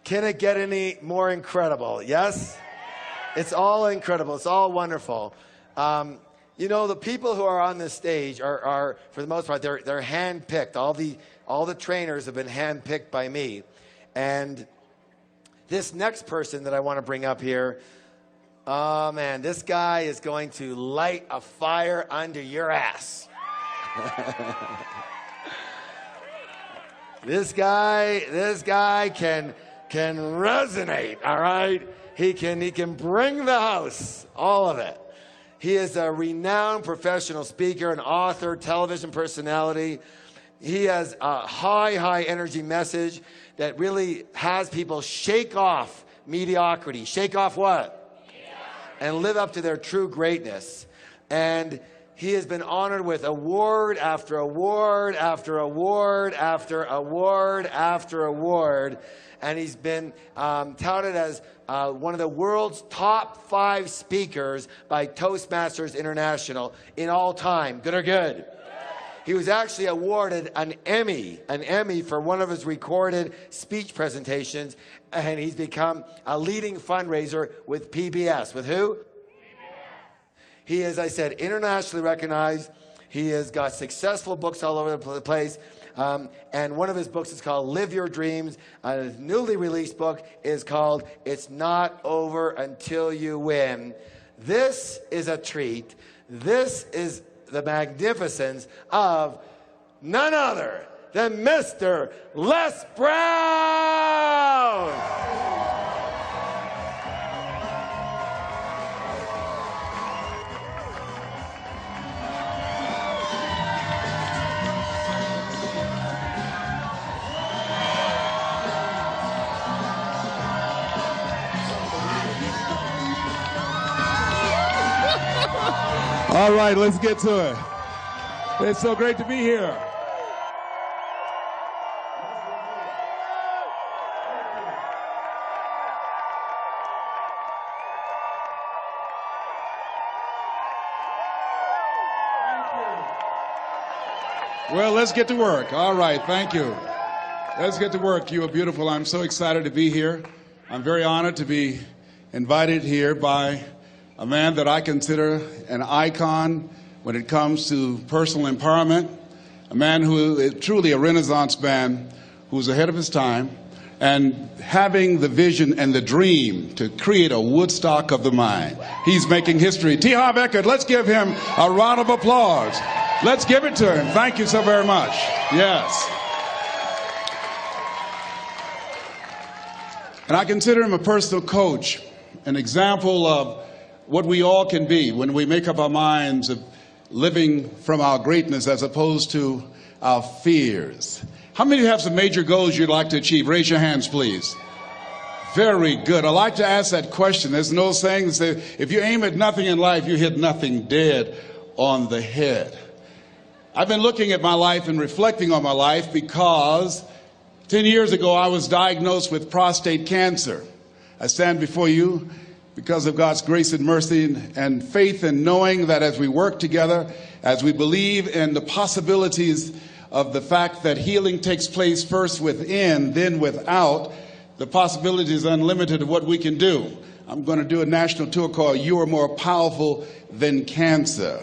Can it get any more incredible? Yes? It's all incredible. It's all wonderful. You know, the people who are on this stage are for the most part, they're hand-picked. All the trainers have been hand-picked by me. And this next person that I want to bring up here, oh man, this guy is going to light a fire under your ass. This guy can resonate, all right? He can bring the house, all of it. He is a renowned professional speaker, an author, television personality. He has a high energy message that really has people shake off mediocrity. Shake off what? And live up to their true greatness. And he has been honored with award after award after award after award after award. And he's been touted as one of the world's top 5 speakers by Toastmasters International in all time. Good or good? He was actually awarded an Emmy for one of his recorded speech presentations, and he's become a leading fundraiser with PBS. With who? He is, I said, internationally recognized. He has got successful books all over the place. And one of his books is called Live Your Dreams. His newly released book is called It's Not Over Until You Win. This is a treat. This is the magnificence of none other than Mr. Les Brown. All right, let's get to it. It's so great to be here. Well, let's get to work. All right, thank you. Let's get to work. You are beautiful. I'm so excited to be here. I'm very honored to be invited here by a man that I consider an icon when it comes to personal empowerment, a man who is truly a Renaissance man who's ahead of his time and having the vision and the dream to create a Woodstock of the mind. He's making history. T. Harv Eckert, let's give him a round of applause. Let's give it to him. Thank you so very much. Yes. And I consider him a personal coach, an example of what we all can be when we make up our minds of living from our greatness as opposed to our fears. How many of you have some major goals you'd like to achieve? Raise your hands, please. Very good. I like to ask that question. There's no saying that says, if you aim at nothing in life, you hit nothing dead on the head. I've been looking at my life and reflecting on my life because 10 years ago I was diagnosed with prostate cancer. I stand before you because of God's grace and mercy and faith, and knowing that as we work together, as we believe in the possibilities of the fact that healing takes place first within, then without, the possibility is unlimited of what we can do. I'm going to do a national tour called You Are More Powerful Than Cancer.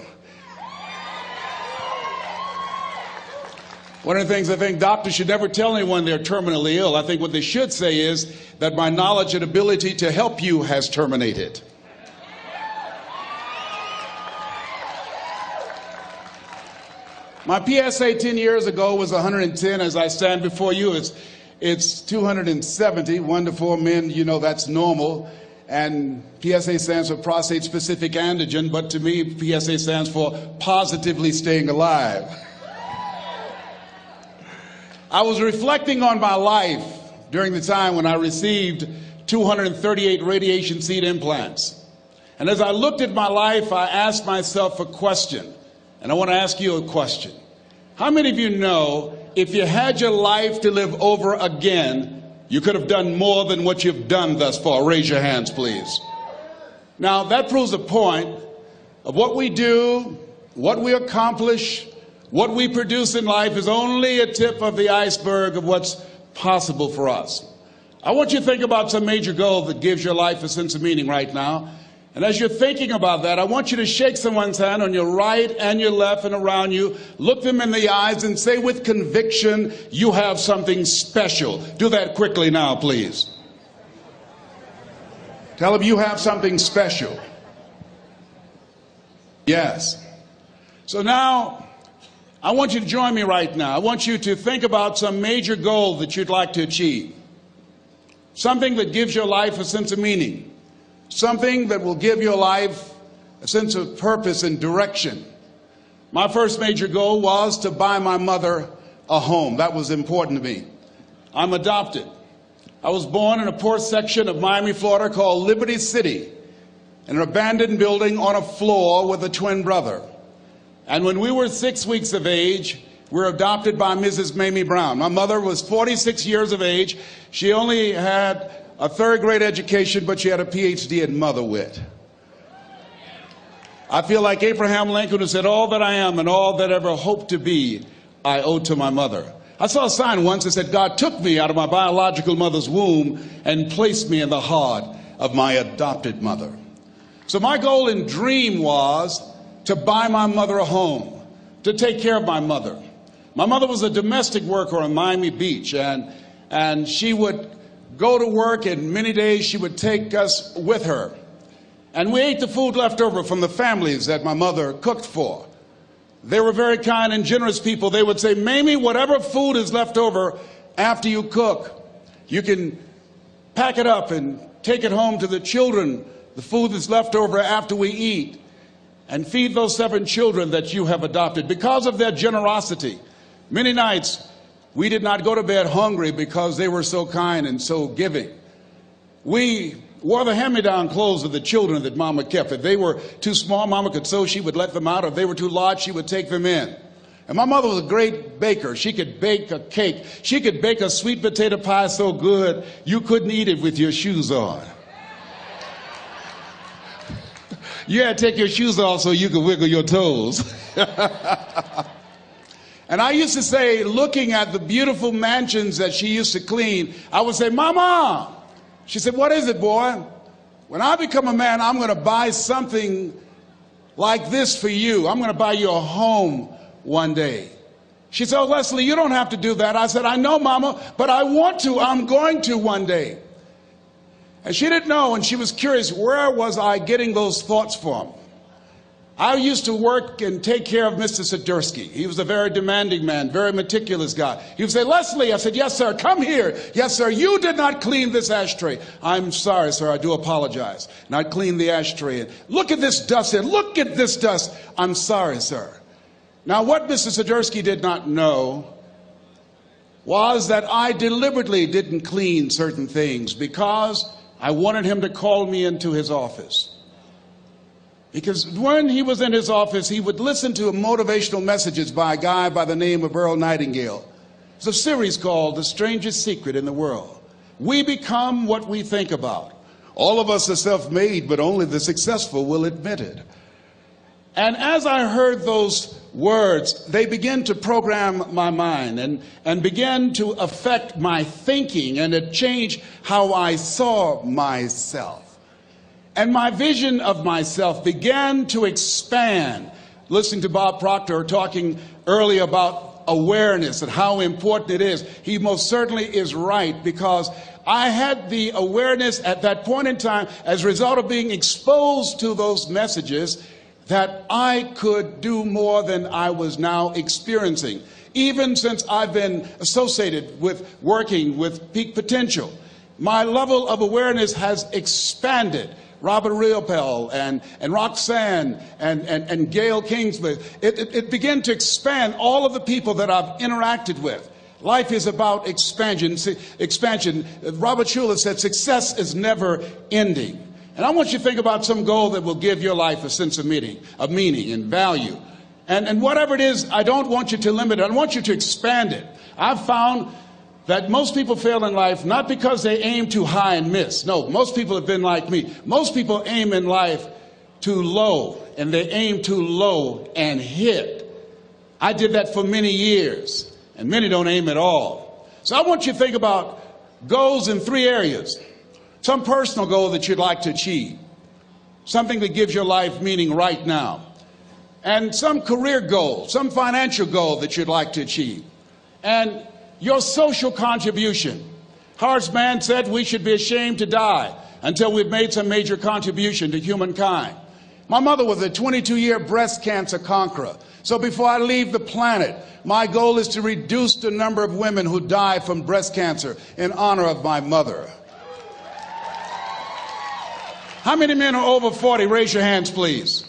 One of the things I think doctors should never tell anyone they're terminally ill. I think what they should say is that my knowledge and ability to help you has terminated. My PSA 10 years ago was 110. As I stand before you, it's 270. 1 to 4 men, you know, that's normal. And PSA stands for prostate-specific antigen, but to me, PSA stands for positively staying alive. I was reflecting on my life during the time when I received 238 radiation seed implants. And as I looked at my life, I asked myself a question. And I want to ask you a question. How many of you know if you had your life to live over again, you could have done more than what you've done thus far? Raise your hands, please. Now, that proves a point of what we do, what we accomplish, what we produce in life is only a tip of the iceberg of what's possible for us. I want you to think about some major goal that gives your life a sense of meaning right now. And as you're thinking about that, I want you to shake someone's hand on your right and your left and around you. Look them in the eyes and say with conviction, you have something special. Do that quickly now, please. Tell them you have something special. Yes. So now, I want you to join me right now. I want you to think about some major goal that you'd like to achieve. Something that gives your life a sense of meaning. Something that will give your life a sense of purpose and direction. My first major goal was to buy my mother a home. That was important to me. I'm adopted. I was born in a poor section of Miami, Florida called Liberty City, in an abandoned building on a floor with a twin brother. And when we were 6 weeks of age, we were adopted by Mrs. Mamie Brown. My mother was 46 years of age. She only had a third-grade education, but she had a PhD in mother wit. I feel like Abraham Lincoln, who said, all that I am and all that ever hope to be, I owe to my mother. I saw a sign once that said, God took me out of my biological mother's womb and placed me in the heart of my adopted mother. So my goal and dream was to buy my mother a home, to take care of my mother. My mother was a domestic worker on Miami Beach, and she would go to work, and many days she would take us with her. And we ate the food left over from the families that my mother cooked for. They were very kind and generous people. They would say, Mamie, whatever food is left over after you cook, you can pack it up and take it home to the children, the food that's left over after we eat, and feed those 7 children that you have adopted. Because of their generosity, many nights we did not go to bed hungry because they were so kind and so giving. We wore the hand-me-down clothes of the children that Mama kept. If they were too small, Mama could sew, she would let them out. If they were too large, she would take them in. And my mother was a great baker. She could bake a cake. She could bake a sweet potato pie so good you couldn't eat it with your shoes on. You had to take your shoes off so you could wiggle your toes. And I used to say, looking at the beautiful mansions that she used to clean, I would say, Mama. She said, what is it, boy? When I become a man, I'm going to buy something like this for you. I'm going to buy you a home one day. She said, oh, Leslie, you don't have to do that. I said, I know, Mama, but I want to. I'm going to one day. And she didn't know, and she was curious, where was I getting those thoughts from? I used to work and take care of Mr. Sidursky. He was a very demanding man, very meticulous guy. He would say, Leslie, I said, yes, sir, come here. Yes, sir, you did not clean this ashtray. I'm sorry, sir, I do apologize. And I'd clean the ashtray. And look at this dust here. Look at this dust. I'm sorry, sir. Now, what Mr. Sidursky did not know was that I deliberately didn't clean certain things because I wanted him to call me into his office. Because when he was in his office, he would listen to motivational messages by a guy by the name of Earl Nightingale. It's a series called The Strangest Secret in the World. We become what we think about. All of us are self-made, but only the successful will admit it. And as I heard those words, they began to program my mind and began to affect my thinking, and it changed how I saw myself. And my vision of myself began to expand. Listening to Bob Proctor talking earlier about awareness and how important it is, he most certainly is right, because I had the awareness at that point in time, as a result of being exposed to those messages, that I could do more than I was now experiencing. Even since I've been associated with working with Peak Potential, my level of awareness has expanded. Robert Riopel and Roxanne and Gail Kingsley, it began to expand all of the people that I've interacted with. Life is about expansion. Robert Schuller said success is never ending. And I want you to think about some goal that will give your life a sense of meaning and value. And whatever it is, I don't want you to limit it. I want you to expand it. I've found that most people fail in life not because they aim too high and miss. No, most people have been like me. Most people aim in life too low, and they aim too low and hit. I did that for many years, and many don't aim at all. So I want you to think about goals in 3 areas. Some personal goal that you'd like to achieve, something that gives your life meaning right now, and some career goal, some financial goal that you'd like to achieve, and your social contribution. Horace Mann said we should be ashamed to die until we've made some major contribution to humankind. My mother was a 22-year breast cancer conqueror. So before I leave the planet, my goal is to reduce the number of women who die from breast cancer in honor of my mother. How many men are over 40? Raise your hands, please.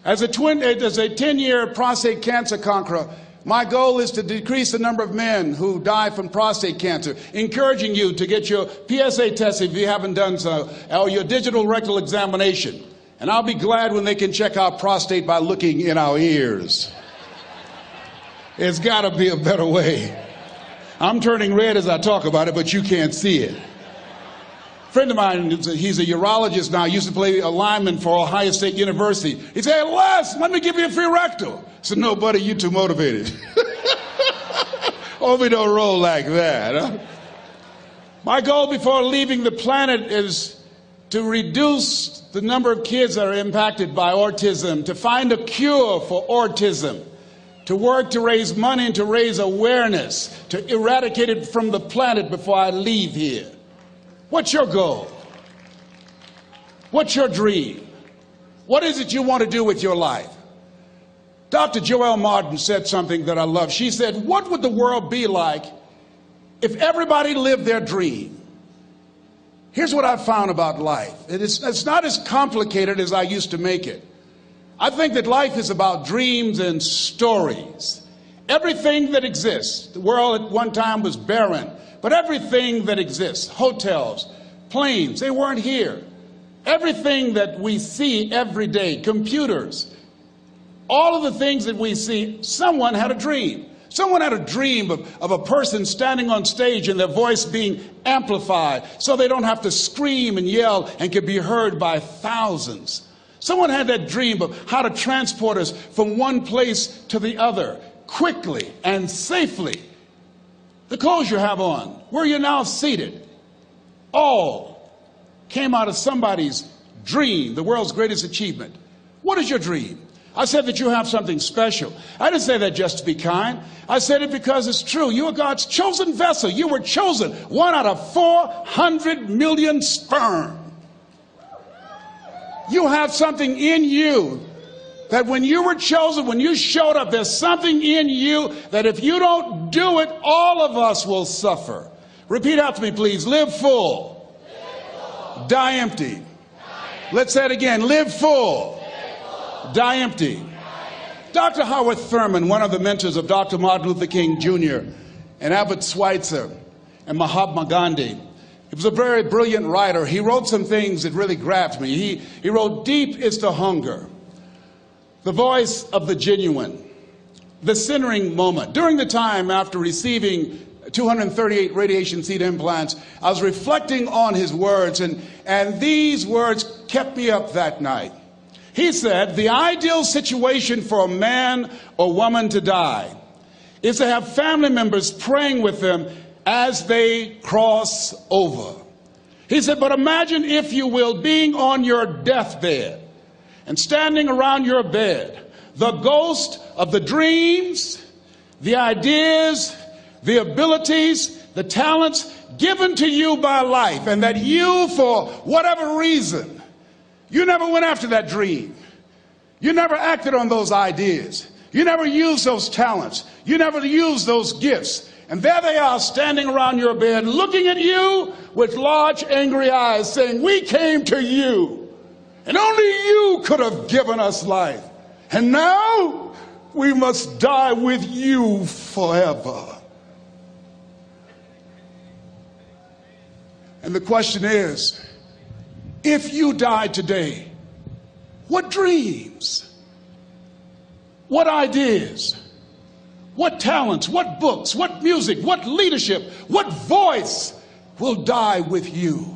As a 10-year prostate cancer conqueror, my goal is to decrease the number of men who die from prostate cancer, encouraging you to get your PSA test if you haven't done so, or your digital rectal examination. And I'll be glad when they can check our prostate by looking in our ears. There's got to be a better way. I'm turning red as I talk about it, but you can't see it. A friend of mine, he's a urologist now, used to play a lineman for Ohio State University. He said, "Hey, Les, let me give you a free rectal." I said, "No, buddy, you're too motivated." Hope we don't roll like that. Huh? My goal before leaving the planet is to reduce the number of kids that are impacted by autism, to find a cure for autism, to work to raise money and to raise awareness, to eradicate it from the planet before I leave here. What's your goal? What's your dream? What is it you want to do with your life? Dr. Joelle Martin said something that I love. She said, "What would the world be like if everybody lived their dream?" Here's what I found about life. It's not as complicated as I used to make it. I think that life is about dreams and stories. Everything that exists, the world at one time was barren, but everything that exists, hotels, planes, they weren't here. Everything that we see every day, computers, all of the things that we see, someone had a dream. Someone had a dream of a person standing on stage and their voice being amplified so they don't have to scream and yell and can be heard by thousands. Someone had that dream of how to transport us from one place to the other quickly and safely. The clothes you have on, where you're now seated, all came out of somebody's dream, the world's greatest achievement. What is your dream? I said that you have something special. I didn't say that just to be kind. I said it because it's true. You are God's chosen vessel. You were chosen, 1 out of 400 million sperm. You have something in you that when you were chosen, when you showed up, there's something in you that if you don't do it, all of us will suffer. Repeat after me, please. Live full. Die empty. Let's say it again. Live full. Die empty. Dr. Howard Thurman, one of the mentors of Dr. Martin Luther King Jr. and Albert Schweitzer and Mahatma Gandhi, he was a very brilliant writer. He wrote some things that really grabbed me. He wrote, "Deep is the hunger, the voice of the genuine, the centering moment." During the time after receiving 238 radiation seed implants, I was reflecting on his words, and these words kept me up that night. He said, "The ideal situation for a man or woman to die is to have family members praying with them as they cross over." He said, "But imagine, if you will, being on your deathbed and standing around your bed, the ghost of the dreams, the ideas, the abilities, the talents given to you by life, and that you, for whatever reason, you never went after that dream. You never acted on those ideas. You never used those talents. You never used those gifts. And there they are standing around your bed looking at you with large angry eyes saying, 'We came to you and only you could have given us life. And now we must die with you forever.'" And the question is, if you died today, what dreams, what ideas, what talents, what books, what music, what leadership, what voice will die with you?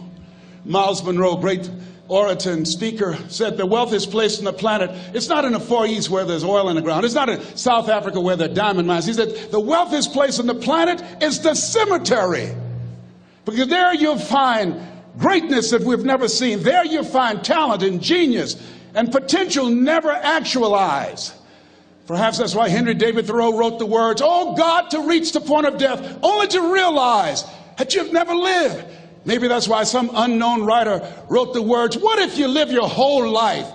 Miles Monroe, great orator and speaker, said the wealthiest place on the planet, it's not in the Far East where there's oil in the ground. It's not in South Africa where there are diamond mines. He said the wealthiest place on the planet is the cemetery. Because there you'll find greatness that we've never seen. There you'll find talent and genius and potential never actualized. Perhaps that's why Henry David Thoreau wrote the words, "Oh God, to reach the point of death, only to realize that you've never lived." Maybe that's why some unknown writer wrote the words, "What if you live your whole life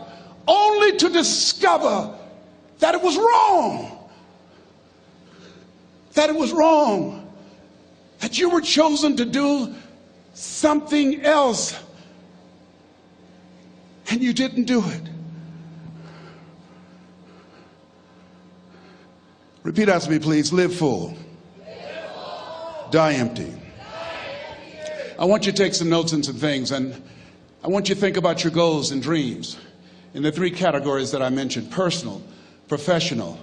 only to discover that it was wrong? That it was wrong. That you were chosen to do something else and you didn't do it." Repeat after me, please. Live full. Die empty. I want you to take some notes and some things, and I want you to think about your goals and dreams in the three categories that I mentioned: personal, professional,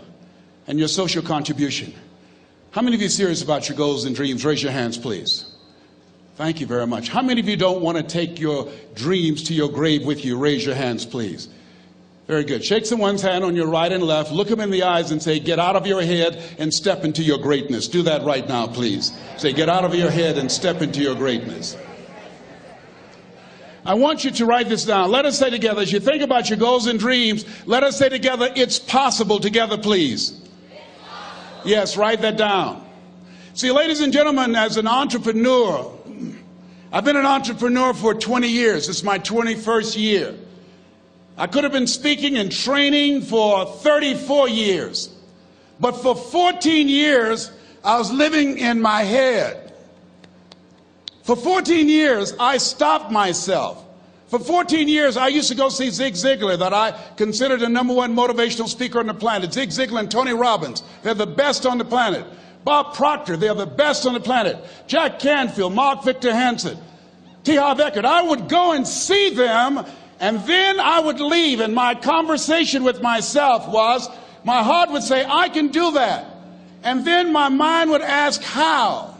and your social contribution. How many of you are serious about your goals and dreams? Raise your hands, please. Thank you very much. How many of you don't want to take your dreams to your grave with you? Raise your hands, please. Very good. Shake someone's hand on your right and left. Look them in the eyes and say, "Get out of your head and step into your greatness." Do that right now, please. Say, "Get out of your head and step into your greatness." I want you to write this down. Let us say together, as you think about your goals and dreams, let us say together, "It's possible," together, please. Yes, write that down. See, ladies and gentlemen, as an entrepreneur, I've been an entrepreneur for 20 years. It's my 21st year. I could have been speaking and training for 34 years. But for 14 years, I was living in my head. For 14 years, I stopped myself. For 14 years, I used to go see Zig Ziglar, that I considered the #1 motivational speaker on the planet. Zig Ziglar and Tony Robbins, they're the best on the planet. Bob Proctor, they're the best on the planet. Jack Canfield, Mark Victor Hansen, T. Harv Eckert. I would go and see them, and then I would leave, and my conversation with myself was, my heart would say, "I can do that." And then my mind would ask, how?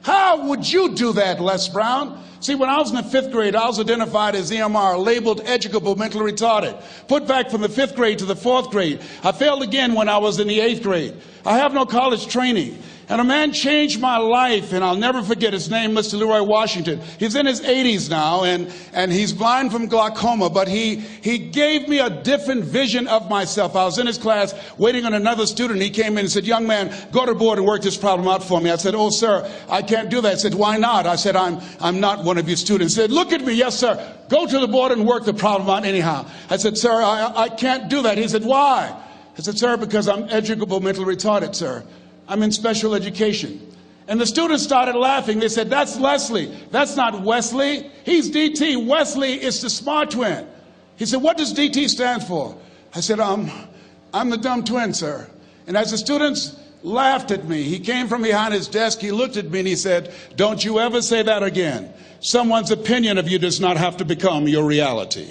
How would you do that, Les Brown? See, when I was in the 5th grade, I was identified as EMR, labeled educable, mentally retarded. Put back from the 5th grade to the 4th grade. I failed again when I was in the 8th grade. I have no college training. And a man changed my life, and I'll never forget his name, Mr. Leroy Washington. He's in his 80s now, and he's blind from glaucoma, but he gave me a different vision of myself. I was in his class waiting on another student. He came in and said, "Young man, go to the board and work this problem out for me." I said, "Oh, sir, I can't do that." He said, "Why not?" I said, I'm not one of your students." He said, "Look at me." "Yes, sir. Go to the board and work the problem out anyhow." I said, "Sir, I can't do that." He said, "Why?" I said, "Sir, because I'm educable, mentally retarded, sir. I'm in special education." And the students started laughing. They said, "That's Leslie. That's not Wesley. He's DT. Wesley is the smart twin." He said, "What does DT stand for?" I said, I'm the dumb twin, sir." And as the students laughed at me, he came from behind his desk. He looked at me and he said, "Don't you ever say that again. Someone's opinion of you does not have to become your reality."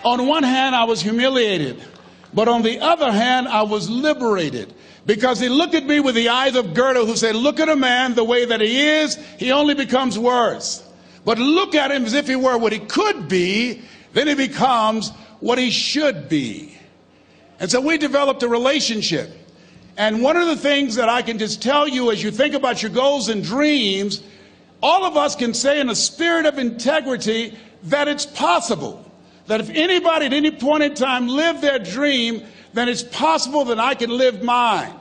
On one hand, I was humiliated, but on the other hand, I was liberated, because he looked at me with the eyes of Goethe, who said, "Look at a man the way that he is, he only becomes worse. But look at him as if he were what he could be, then he becomes what he should be." And so we developed a relationship. And one of the things that I can just tell you as you think about your goals and dreams, all of us can say in a spirit of integrity that it's possible. That if anybody at any point in time lived their dream, then it's possible that I can live mine.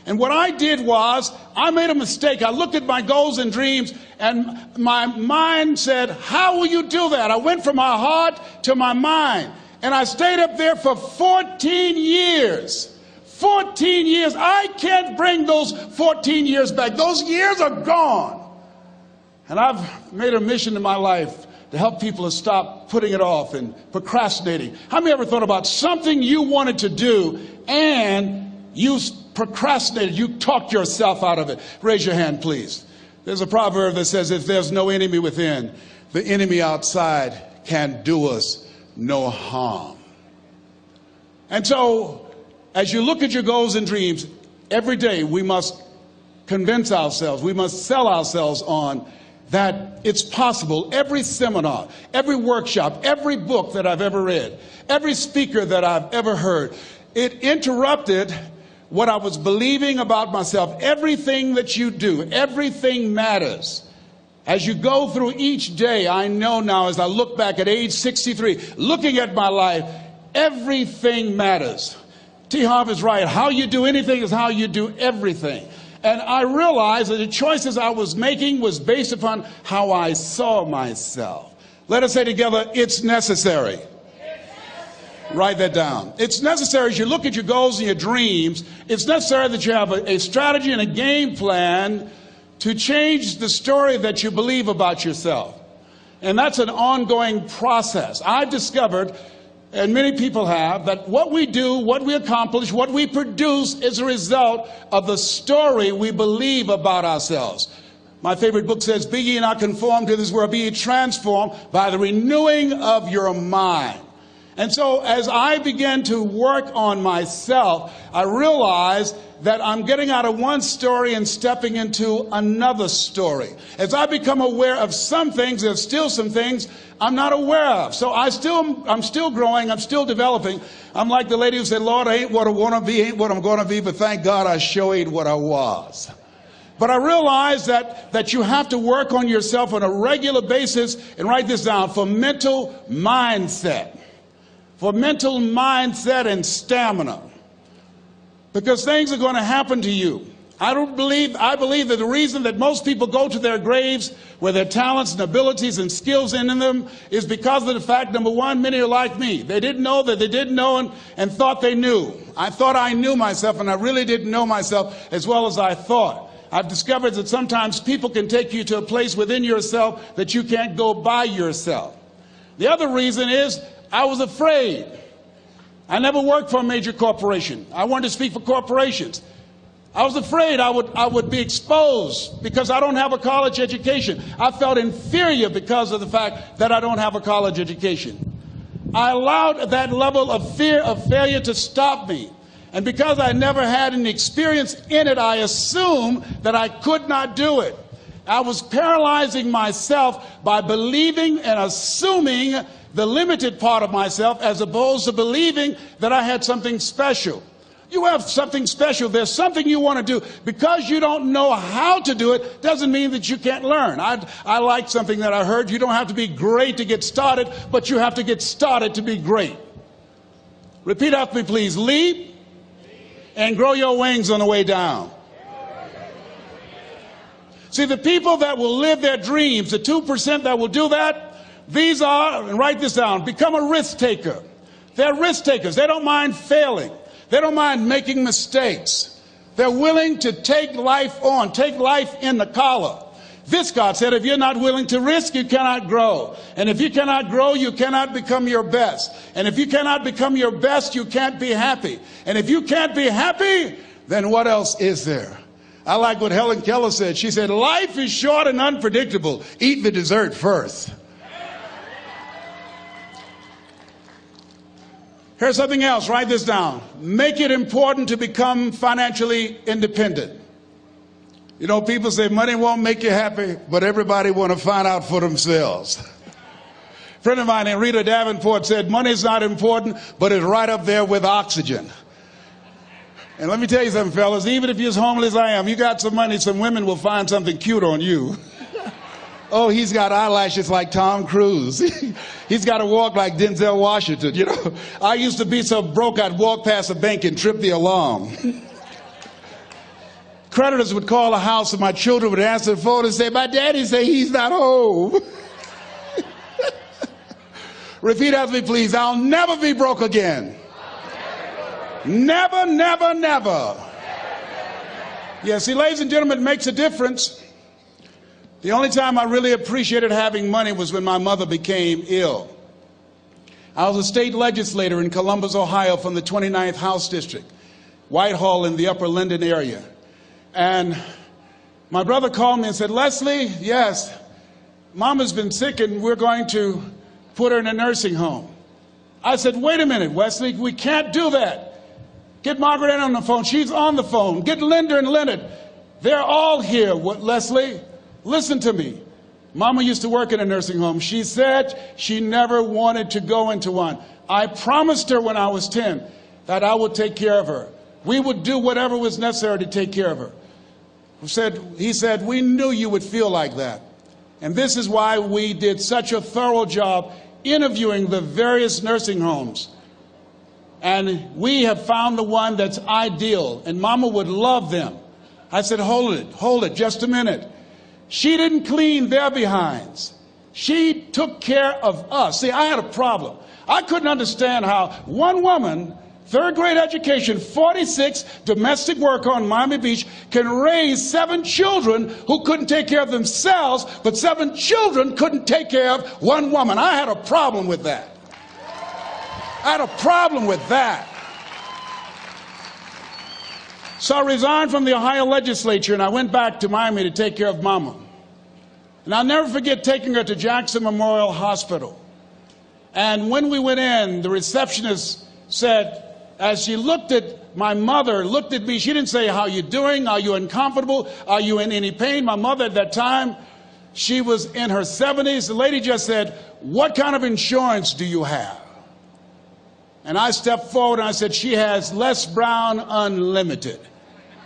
And what I did was, I made a mistake. I looked at my goals and dreams, and my mind said, "How will you do that?" I went from my heart to my mind, and I stayed up there for 14 years. 14 years. I can't bring those 14 years back. Those years are gone. And I've made a mission in my life to help people to stop putting it off and procrastinating. How many ever thought about something you wanted to do and you procrastinated, you talked yourself out of it? Raise your hand, please. There's a proverb that says, "If there's no enemy within, the enemy outside can do us no harm." And so, as you look at your goals and dreams, every day we must convince ourselves, we must sell ourselves on that it's possible. Every seminar, every workshop, every book that I've ever read, every speaker that I've ever heard, it interrupted what I was believing about myself. Everything that you do, everything matters. As you go through each day, I know now as I look back at age 63, looking at my life, everything matters. T. Harv is right. How you do anything is how you do everything. And I realized that the choices I was making was based upon how I saw myself. Let us say together, it's necessary. Write that down. It's necessary as you look at your goals and your dreams, it's necessary that you have a strategy and a game plan to change the story that you believe about yourself. And that's an ongoing process. I've discovered, and many people have, that what we do, what we accomplish, what we produce is a result of the story we believe about ourselves. My favorite book says, "Be ye not conformed to this world, be ye transformed by the renewing of your mind." And so as I began to work on myself, I realized that I'm getting out of one story and stepping into another story. As I become aware of some things, there's still some things I'm not aware of. So I'm still growing, I'm still developing. I'm like the lady who said, "Lord, I ain't what I want to be, ain't what I'm going to be, but thank God I sure ain't what I was." But I realize that you have to work on yourself on a regular basis, and write this down, for mental mindset. For mental mindset and stamina. Because things are going to happen to you. I believe that the reason that most people go to their graves with their talents and abilities and skills in them is because of the fact, number one, many are like me. They didn't know that they didn't know and thought they knew. I thought I knew myself, and I really didn't know myself as well as I thought. I've discovered that sometimes people can take you to a place within yourself that you can't go by yourself. The other reason is I was afraid. I never worked for a major corporation. I wanted to speak for corporations. I was afraid I would be exposed because I don't have a college education. I felt inferior because of the fact that I don't have a college education. I allowed that level of fear of failure to stop me. And because I never had any experience in it, I assumed that I could not do it. I was paralyzing myself by believing and assuming the limited part of myself as opposed to believing that I had something special. You have something special. There's something you want to do. Because you don't know how to do it doesn't mean that you can't learn. I like something that I heard. You don't have to be great to get started, but you have to get started to be great. Repeat after me, please. Leap and grow your wings on the way down. See, the people that will live their dreams, the 2% that will do that, these are, and write this down, become a risk taker. They're risk takers. They don't mind failing. They don't mind making mistakes. They're willing to take life on, take life in the collar. This, God said, if you're not willing to risk, you cannot grow. And if you cannot grow, you cannot become your best. And if you cannot become your best, you can't be happy. And if you can't be happy, then what else is there? I like what Helen Keller said. She said, life is short and unpredictable. Eat the dessert first. Here's something else. Write this down. Make it important to become financially independent. You know, people say money won't make you happy, but everybody want to find out for themselves. A friend of mine named Rita Davenport said, money's not important, but it's right up there with oxygen. And let me tell you something, fellas, even if you're as homeless as I am, you got some money, some women will find something cute on you. Oh, he's got eyelashes like Tom Cruise. He's got to walk like Denzel Washington, you know. I used to be so broke I'd walk past a bank and trip the alarm. Creditors would call the house and my children would answer the phone and say, my daddy say he's not home. Repeat after me, please. I'll never be broke again. Never, never, never. Yeah, see, ladies and gentlemen, it makes a difference. The only time I really appreciated having money was when my mother became ill. I was a state legislator in Columbus, Ohio from the 29th House District, Whitehall in the Upper Linden area. And my brother called me and said, Leslie, yes, Mama's been sick and we're going to put her in a nursing home. I said, wait a minute, Wesley, we can't do that. Get Margaret Ann on the phone. She's on the phone. Get Linda and Leonard. They're all here, Leslie. Listen to me. Mama used to work in a nursing home. She said she never wanted to go into one. I promised her when I was 10 that I would take care of her. We would do whatever was necessary to take care of her. He said, we knew you would feel like that. And this is why we did such a thorough job interviewing the various nursing homes. And we have found the one that's ideal, and Mama would love them. I said, hold it, just a minute. She didn't clean their behinds. She took care of us. See, I had a problem. I couldn't understand how one woman, third grade education, 46, domestic worker on Miami Beach, can raise 7 children who couldn't take care of themselves, but 7 children couldn't take care of one woman. I had a problem with that. I had a problem with that. So I resigned from the Ohio legislature and I went back to Miami to take care of Mama. And I'll never forget taking her to Jackson Memorial Hospital. And when we went in, the receptionist said, as she looked at my mother, looked at me, she didn't say, how you doing? Are you uncomfortable? Are you in any pain? My mother at that time, she was in her 70s. The lady just said, what kind of insurance do you have? And I stepped forward and I said, she has Les Brown Unlimited.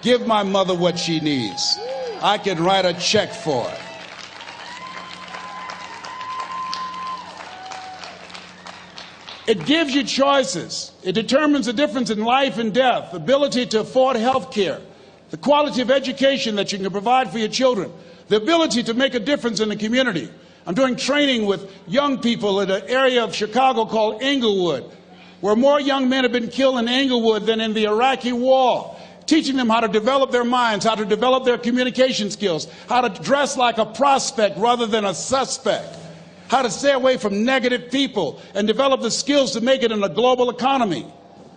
Give my mother what she needs. I can write a check for her. It gives you choices. It determines the difference in life and death, ability to afford health care, the quality of education that you can provide for your children, the ability to make a difference in the community. I'm doing training with young people in an area of Chicago called Englewood, where more young men have been killed in Englewood than in the Iraqi war, teaching them how to develop their minds, how to develop their communication skills, how to dress like a prospect rather than a suspect, how to stay away from negative people and develop the skills to make it in a global economy.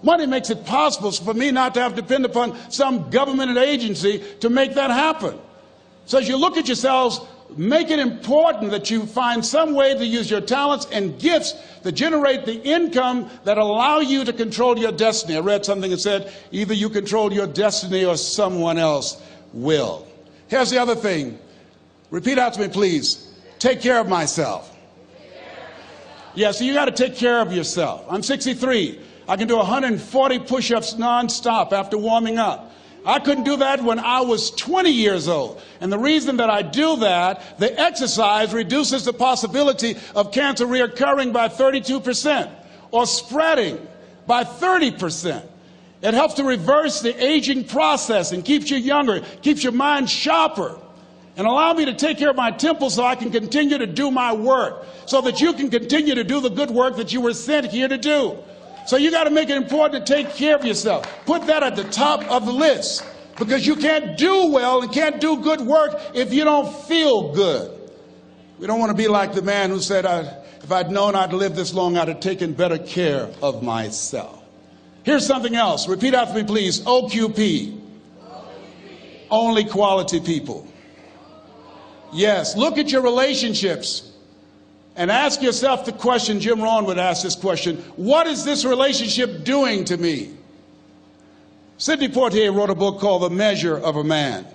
Money makes it possible for me not to have to depend upon some government agency to make that happen. So as you look at yourselves, make it important that you find some way to use your talents and gifts that generate the income that allow you to control your destiny. I read something that said, either you control your destiny or someone else will. Here's the other thing. Repeat out to me, please. Take care of myself. Yeah, so you got to take care of yourself. I'm 63. I can do 140 push-ups nonstop after warming up. I couldn't do that when I was 20 years old. And the reason that I do that, the exercise reduces the possibility of cancer reoccurring by 32% or spreading by 30%. It helps to reverse the aging process and keeps you younger, keeps your mind sharper, and allow me to take care of my temple so I can continue to do my work, so that you can continue to do the good work that you were sent here to do. So you got to make it important to take care of yourself. Put that at the top of the list, because you can't do well and can't do good work if you don't feel good. We don't want to be like the man who said, if I'd known I'd live this long, I'd have taken better care of myself. Here's something else. Repeat after me, please. OQP. Only quality people. Yes, look at your relationships. And ask yourself the question, Jim Rohn would ask this question, what is this relationship doing to me? Sidney Poitier wrote a book called The Measure of a Man.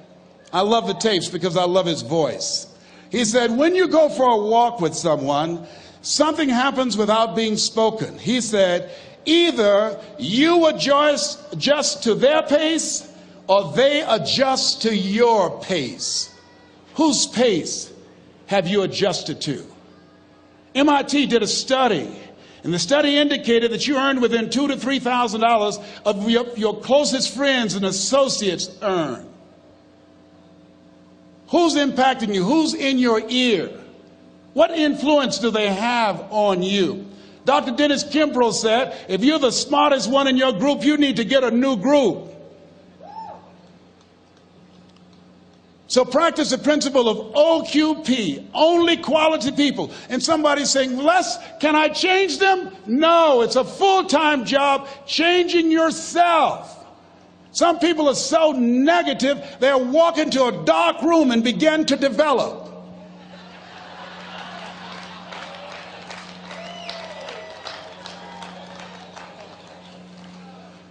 I love the tapes because I love his voice. He said, when you go for a walk with someone, something happens without being spoken. He said, either you adjust to their pace or they adjust to your pace. Whose pace have you adjusted to? MIT did a study, and the study indicated that you earned within $2,000 to $3,000 of your closest friends and associates earn. Who's impacting you? Who's in your ear? What influence do they have on you? Dr. Dennis Kimbrough said, if you're the smartest one in your group, you need to get a new group. So practice the principle of OQP, only quality people. And somebody's saying, Les, can I change them? No, it's a full-time job changing yourself. Some people are so negative, they'll walk into a dark room and begin to develop.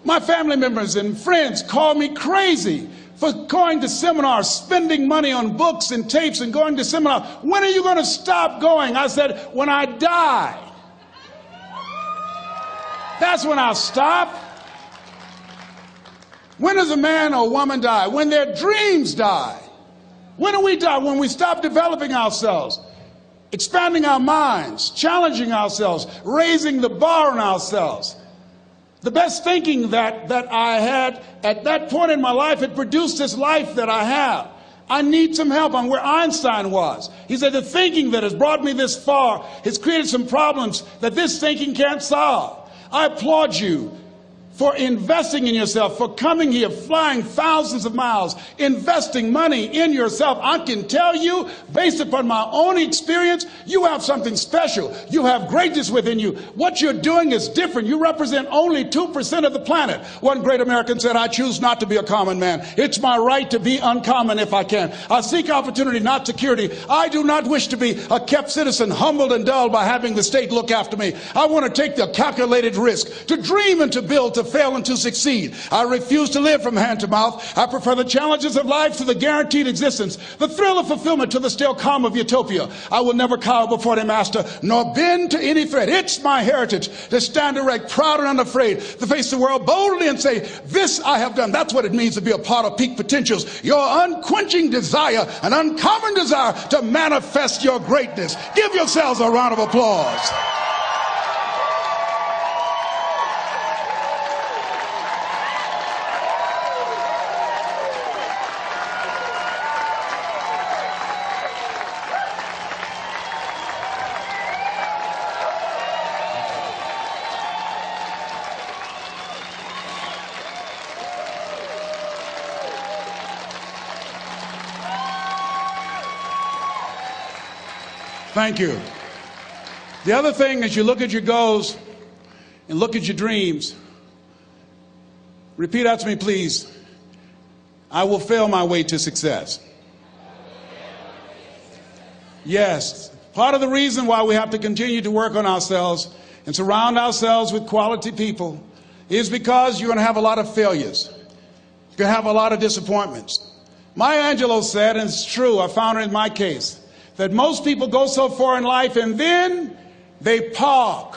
My family members and friends call me crazy for going to seminars, spending money on books and tapes and going to seminars. When are you going to stop going? I said, when I die. That's when I'll stop. When does a man or a woman die? When their dreams die. When do we die? When we stop developing ourselves, expanding our minds, challenging ourselves, raising the bar on ourselves. The best thinking that I had at that point in my life, it produced this life that I have. I need some help. I'm where Einstein was. He said the thinking that has brought me this far has created some problems that this thinking can't solve. I applaud you for investing in yourself, for coming here, flying thousands of miles, investing money in yourself. I can tell you, based upon my own experience, you have something special. You have greatness within you. What you're doing is different. You represent only 2% of the planet. One great American said, I choose not to be a common man. It's my right to be uncommon if I can. I seek opportunity, not security. I do not wish to be a kept citizen, humbled and dulled by having the state look after me. I want to take the calculated risk, to dream and to build, to fail and to succeed. I refuse to live from hand to mouth. I prefer the challenges of life to the guaranteed existence, the thrill of fulfillment to the still calm of utopia. I will never cower before their master, nor bend to any threat. It's my heritage to stand erect, proud and unafraid, to face the world boldly and say, this I have done. That's what it means to be a part of peak potentials. Your unquenching desire, an uncommon desire to manifest your greatness. Give yourselves a round of applause. Thank you. The other thing is you look at your goals and look at your dreams. Repeat after me, please. I will fail my way to success. Yes. Part of the reason why we have to continue to work on ourselves and surround ourselves with quality people is because you're going to have a lot of failures. You're going to have a lot of disappointments. Maya Angelou said, and it's true, I found it in my case, that most people go so far in life and then they park.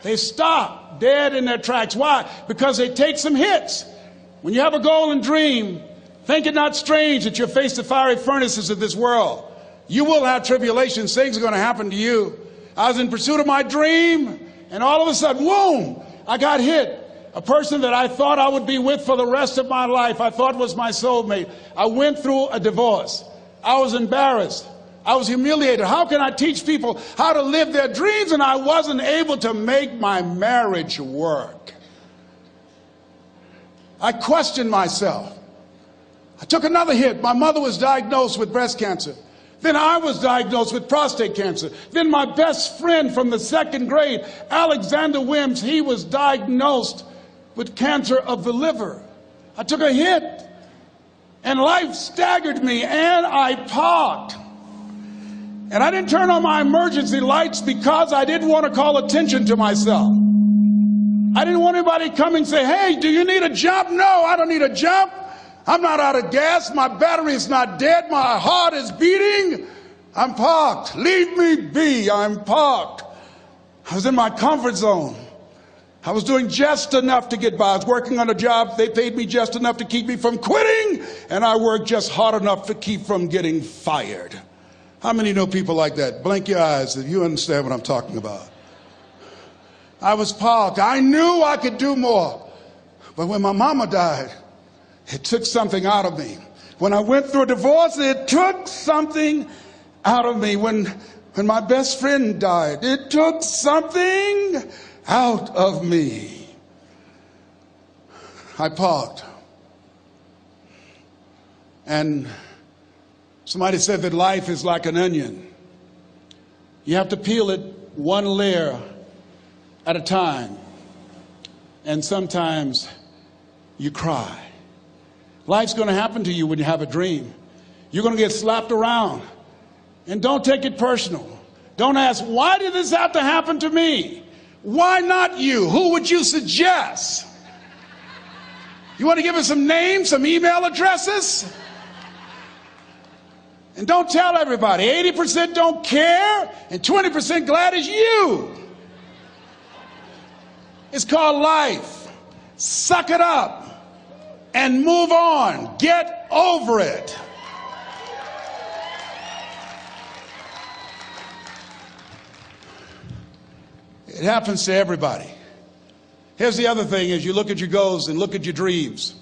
They stop dead in their tracks. Why? Because they take some hits. When you have a goal and dream, think it not strange that you face the fiery furnaces of this world. You will have tribulations. Things are going to happen to you. I was in pursuit of my dream, and all of a sudden, boom, I got hit. A person that I thought I would be with for the rest of my life, I thought was my soulmate. I went through a divorce. I was embarrassed. I was humiliated. How can I teach people how to live their dreams? And I wasn't able to make my marriage work. I questioned myself. I took another hit. My mother was diagnosed with breast cancer. Then I was diagnosed with prostate cancer. Then my best friend from the second grade, Alexander Wims, he was diagnosed with cancer of the liver. I took a hit, and life staggered me, and I parked. And I didn't turn on my emergency lights because I didn't want to call attention to myself. I didn't want anybody come and say, hey, do you need a jump? No, I don't need a jump. I'm not out of gas. My battery is not dead. My heart is beating. I'm parked. Leave me be. I'm parked. I was in my comfort zone. I was doing just enough to get by. I was working on a job. They paid me just enough to keep me from quitting, and I worked just hard enough to keep from getting fired. How many know people like that? Blink your eyes if you understand what I'm talking about. I was parked. I knew I could do more. But when my mama died, it took something out of me. When I went through a divorce, it took something out of me. When my best friend died, it took something out of me. I parked. And somebody said that life is like an onion. You have to peel it one layer at a time. And sometimes you cry. Life's going to happen to you when you have a dream. You're going to get slapped around. And don't take it personal. Don't ask, why did this have to happen to me? Why not you? Who would you suggest? You want to give us some names, some email addresses? And don't tell everybody. 80% don't care, and 20% glad it's you. It's called life. Suck it up. and move on. Get over it. It happens to everybody. Here's the other thing: as you look at your goals and look at your dreams,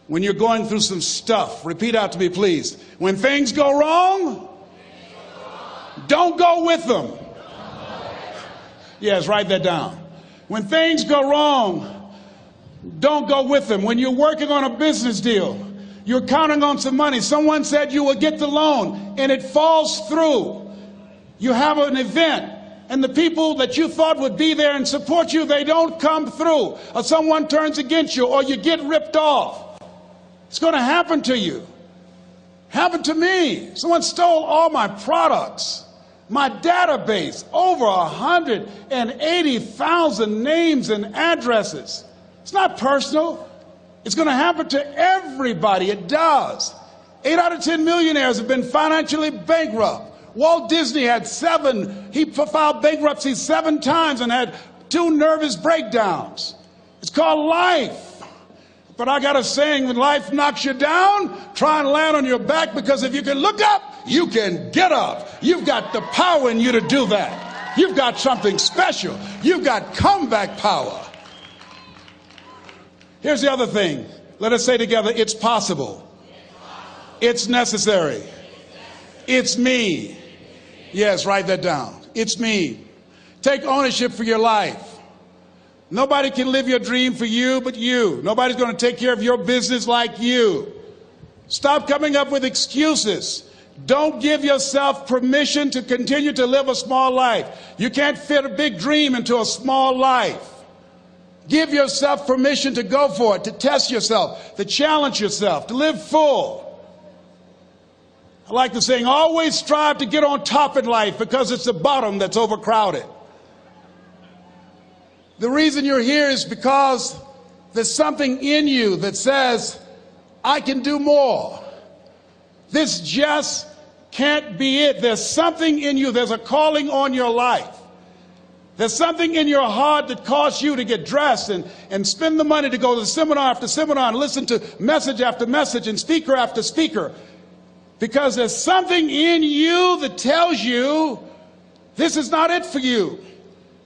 when you're going through some stuff, repeat out to me, please. When things go wrong, don't go with them. Yes, write that down. When things go wrong, don't go with them. When you're working on a business deal, you're counting on some money. Someone said you will get the loan and it falls through. You have an event and the people that you thought would be there and support you, they don't come through. Or someone turns against you, or you get ripped off. It's going to happen to you. Happened to me. Someone stole all my products. My database, over 180,000 names and addresses. It's not personal. It's going to happen to everybody. It does. 8 out of 10 millionaires have been financially bankrupt. Walt Disney had 7. He filed bankruptcy 7 times and had 2 nervous breakdowns. It's called life. But I got a saying: when life knocks you down, try and land on your back, because if you can look up, you can get up. You've got the power in you to do that. You've got something special. You've got comeback power. Here's the other thing. Let us say together, it's possible. It's necessary. It's me. Yes, write that down. It's me. Take ownership for your life. Nobody can live your dream for you but you. Nobody's going to take care of your business like you. Stop coming up with excuses. Don't give yourself permission to continue to live a small life. You can't fit a big dream into a small life. Give yourself permission to go for it, to test yourself, to challenge yourself, to live full. I like the saying, always strive to get on top in life, because it's the bottom that's overcrowded. The reason you're here is because there's something in you that says, I can do more. This just can't be it. There's something in you. There's a calling on your life. There's something in your heart that caused you to get dressed and spend the money to go to seminar after seminar and listen to message after message and speaker after speaker. Because there's something in you that tells you this is not it for you.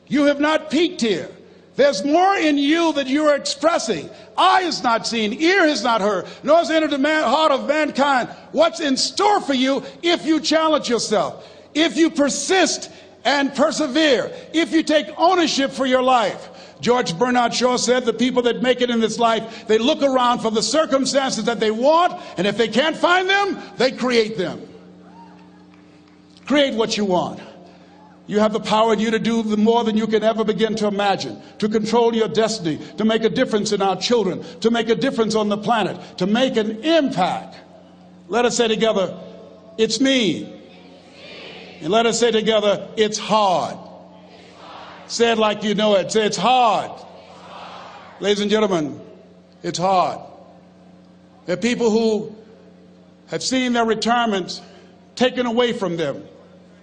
You have not peaked here. There's more in you that you are expressing. Eye has not seen, ear has not heard, nor has entered the heart of mankind what's in store for you if you challenge yourself, if you persist and persevere, if you take ownership for your life. George Bernard Shaw said the people that make it in this life, they look around for the circumstances that they want, and if they can't find them, they create them. Create what you want. You have the power in you to do more than you can ever begin to imagine, to control your destiny, to make a difference in our children, to make a difference on the planet, to make an impact. Let us say together, it's me. And let us say together, it's hard. Say it like you know it. Say, it's hard. Ladies and gentlemen, it's hard. There are people who have seen their retirements taken away from them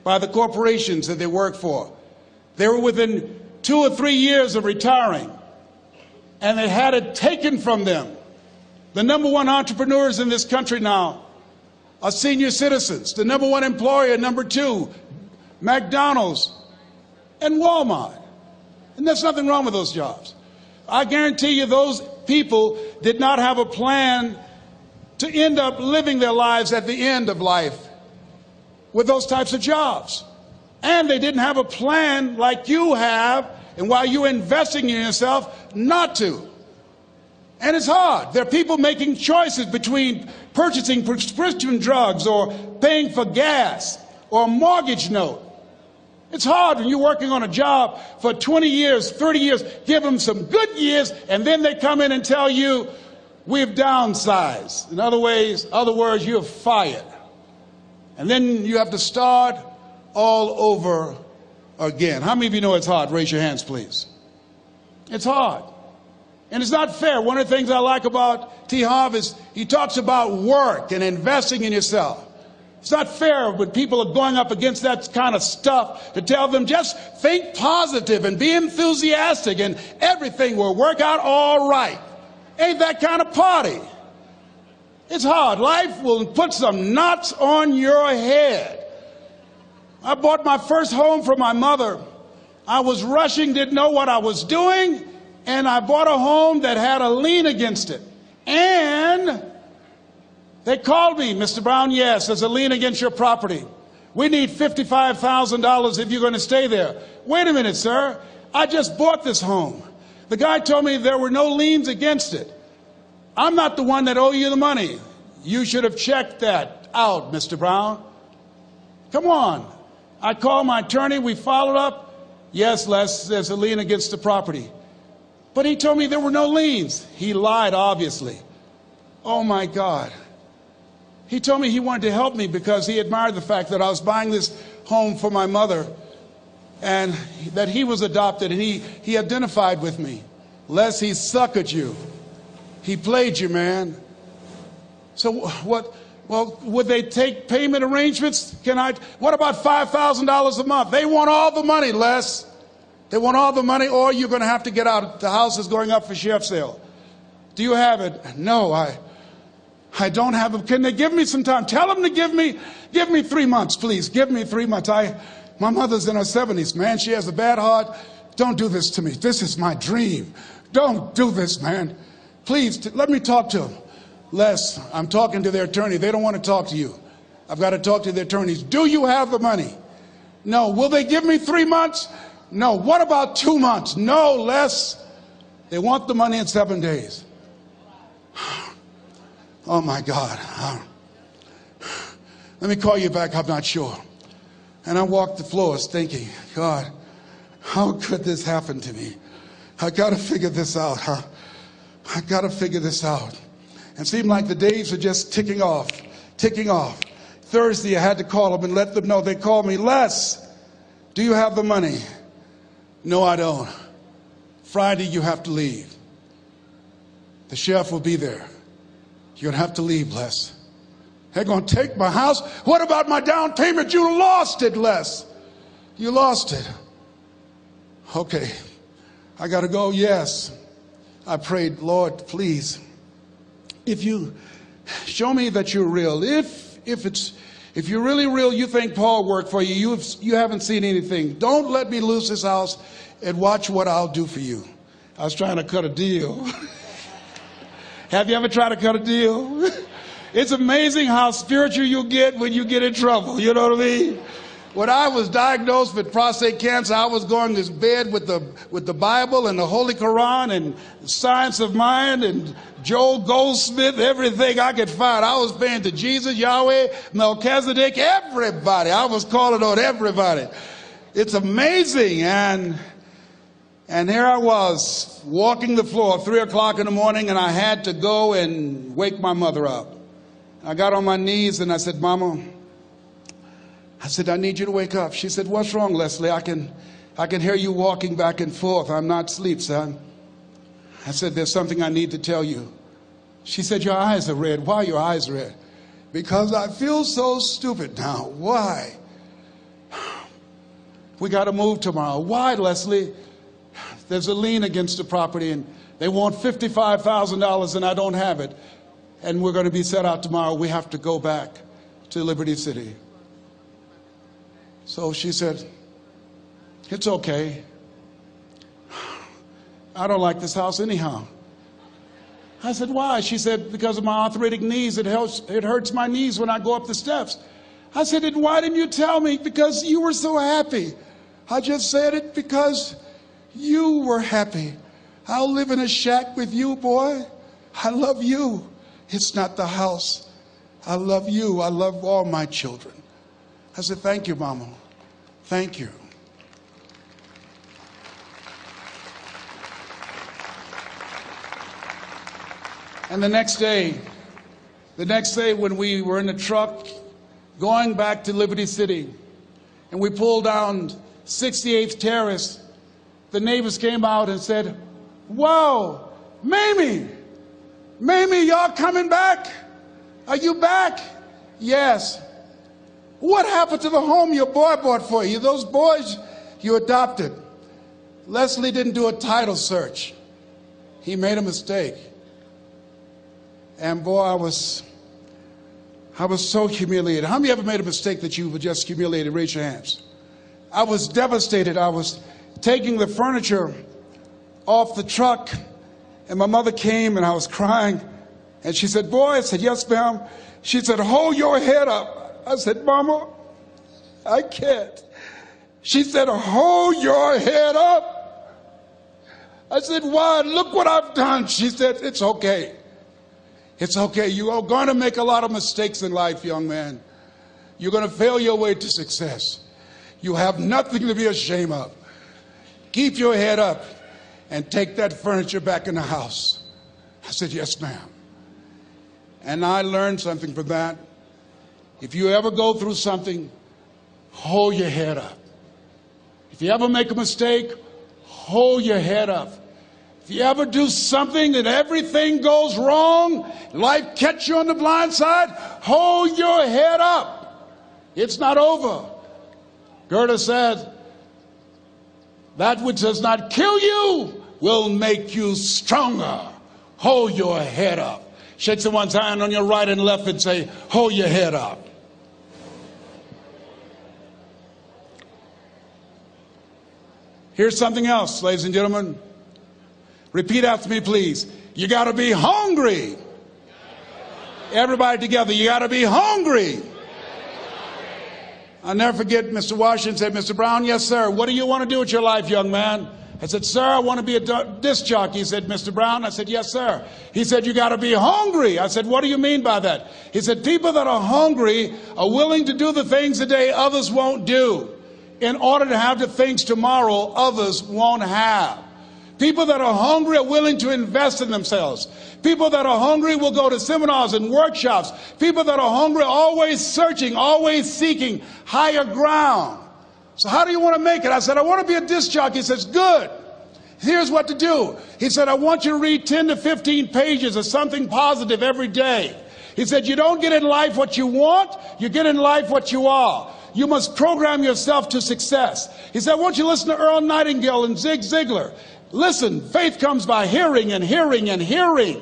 by the corporations that they work for. They were within 2 or 3 years of retiring, and they had it taken from them. The #1 entrepreneurs in this country now are senior citizens. The #1 employer, #2, McDonald's and Walmart. And there's nothing wrong with those jobs. I guarantee you those people did not have a plan to end up living their lives at the end of life with those types of jobs. And they didn't have a plan like you have, and while you're investing in yourself, not to. And it's hard. There are people making choices between purchasing prescription drugs or paying for gas or a mortgage note. It's hard when you're working on a job for 20 years, 30 years, give them some good years, and then they come in and tell you, we've downsized. In other words, you're fired. And then you have to start all over again. How many of you know it's hard? Raise your hands, please. It's hard. And it's not fair. One of the things I like about T. Harv is he talks about work and investing in yourself. It's not fair when people are going up against that kind of stuff to tell them just think positive and be enthusiastic and everything will work out all right. ain't that kind of party. It's hard. Life will put some knots on your head. I bought my first home for my mother. I was rushing, didn't know what I was doing, and I bought a home that had a lien against it. And they called me, Mr. Brown, yes, there's a lien against your property. We need $55,000 if you're going to stay there. Wait a minute, sir. I just bought this home. The guy told me there were no liens against it. I'm not the one that owe you the money. You should have checked that out, Mr. Brown. Come on. I called my attorney. We followed up. Yes, Les, there's a lien against the property. But he told me there were no liens. He lied, obviously. Oh, my God. He told me he wanted to help me because he admired the fact that I was buying this home for my mother and that he was adopted, and he identified with me. Les, he suckered you. He played you, man. So what? Well, would they take payment arrangements? What about $5,000 a month? They want all the money, Les. They want all the money, or you're going to have to get out. The house is going up for sheriff's sale. Do you have it? No, I don't have it. Can they give me some time? Tell them to give me 3 months, please. Give me 3 months. My mother's in her 70s, man. She has a bad heart. Don't do this to me. This is my dream. Don't do this, man. Please, let me talk to them. Les, I'm talking to their attorney. They don't want to talk to you. I've got to talk to the attorneys. Do you have the money? No. Will they give me 3 months? No. What about 2 months? No, Les. They want the money in 7 days. Oh, my God. Let me call you back. I'm not sure. And I walked the floors thinking, God, how could this happen to me? I got to figure this out. I got to figure this out. And it seemed like the days were just ticking off. Thursday, I had to call them and let them know. They called me, Les, do you have the money? No, I don't. Friday, you have to leave. The sheriff will be there. You're going to have to leave, Les. They're going to take my house. What about my down payment? You lost it, Les. You lost it. Okay. I got to go. Yes. I prayed, Lord, please, if you show me that you're real, if you're really real, you think Paul worked for you, you haven't seen anything. Don't let me lose this house and watch what I'll do for you. I was trying to cut a deal. Have you ever tried to cut a deal? It's amazing how spiritual you get when you get in trouble. You know what I mean? When I was diagnosed with prostate cancer, I was going to bed with the Bible and the Holy Quran and Science of Mind and Joel Goldsmith, everything I could find. I was praying to Jesus, Yahweh, Melchizedek, everybody. I was calling on everybody. It's amazing. And here I was walking the floor at 3 o'clock in the morning, and I had to go and wake my mother up. I got on my knees and I said, Mama, I need you to wake up. She said, what's wrong, Leslie? I can hear you walking back and forth. I'm not asleep, son. I said, there's something I need to tell you. She said, your eyes are red. Why are your eyes red? Because I feel so stupid now. Why? We got to move tomorrow. Why, Leslie? There's a lien against the property and they want $55,000 and I don't have it. And we're going to be set out tomorrow. We have to go back to Liberty City. So she said, it's okay. I don't like this house anyhow. I said, why? She said, because of my arthritic knees. It hurts my knees when I go up the steps. I said, and why didn't you tell me? Because you were so happy. I just said it because you were happy. I'll live in a shack with you, boy. I love you. It's not the house. I love you. I love all my children. I said, thank you, Mama. Thank you. And the next day when we were in the truck going back to Liberty City and we pulled down 68th Terrace, the neighbors came out and said, whoa, Mamie, y'all coming back? Are you back? Yes. What happened to the home your boy bought for you? Those boys you adopted. Leslie didn't do a title search. He made a mistake. And boy, I was so humiliated. How many ever made a mistake that you were just humiliated? Raise your hands. I was devastated. I was taking the furniture off the truck, and my mother came, and I was crying. And she said, boy, I said, yes, ma'am. She said, hold your head up. I said, Mama, I can't. She said, hold your head up. I said, why? Look what I've done. She said, it's okay. It's okay. You are going to make a lot of mistakes in life, young man. You're going to fail your way to success. You have nothing to be ashamed of. Keep your head up and take that furniture back in the house. I said, yes, ma'am. And I learned something from that. If you ever go through something, hold your head up. If you ever make a mistake, hold your head up. If you ever do something and everything goes wrong, life catch you on the blind side, hold your head up. It's not over. Goethe said, that which does not kill you will make you stronger. Hold your head up. Shake someone's hand on your right and left and say, hold your head up. Here's something else, ladies and gentlemen. Repeat after me, please. You got to be hungry. Everybody together, you got to be hungry. I'll never forget Mr. Washington said, Mr. Brown, yes, sir. What do you want to do with your life, young man? I said, sir, I want to be a disc jockey. He said, Mr. Brown? I said, yes, sir. He said, you got to be hungry. I said, what do you mean by that? He said, people that are hungry are willing to do the things today others won't do in order to have the things tomorrow others won't have. People that are hungry are willing to invest in themselves. People that are hungry will go to seminars and workshops. People that are hungry are always searching, always seeking higher ground. So how do you want to make it? I said, I want to be a disc jockey. He says, good. Here's what to do. He said, I want you to read 10 to 15 pages of something positive every day. He said, you don't get in life what you want, you get in life what you are. You must program yourself to success. He said, I want you to listen to Earl Nightingale and Zig Ziglar. Listen, faith comes by hearing and hearing and hearing.